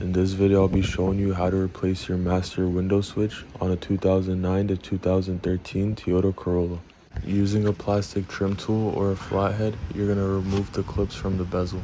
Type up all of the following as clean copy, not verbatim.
In this video, I'll be showing you how to replace your master window switch on a 2009 to 2013 Toyota Corolla. Using a plastic trim tool or a flathead, you're going to remove the clips from the bezel.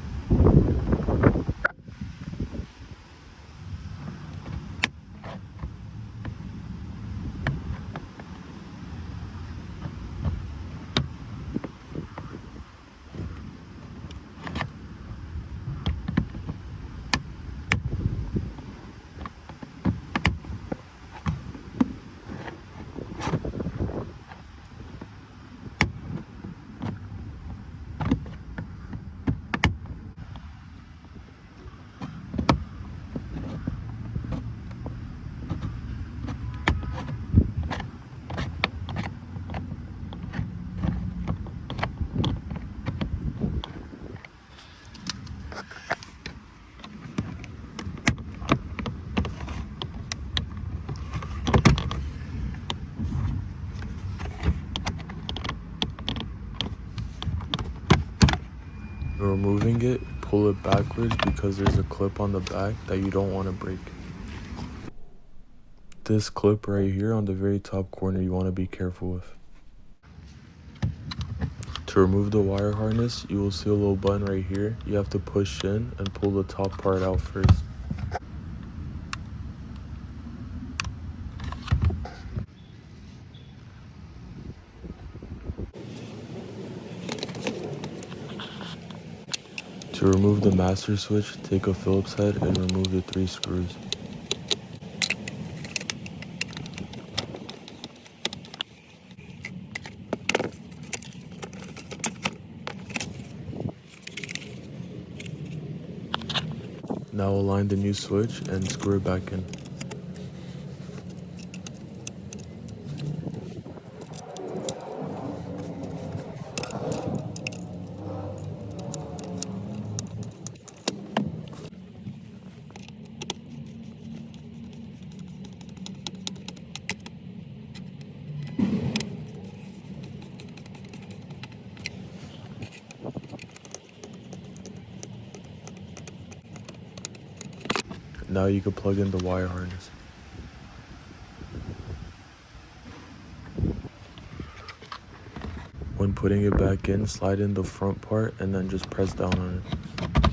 When removing it, pull it backwards because there's a clip on the back that you don't want to break. This clip right here on the very top corner you want to be careful with. To remove the wire harness, you will see a little button right here. You have to push in and pull the top part out first. To remove the master switch, take a Phillips head and remove the 3 screws. Now align the new switch and screw it back in. Now you can plug in the wire harness. When putting it back in, slide in the front part and then just press down on it.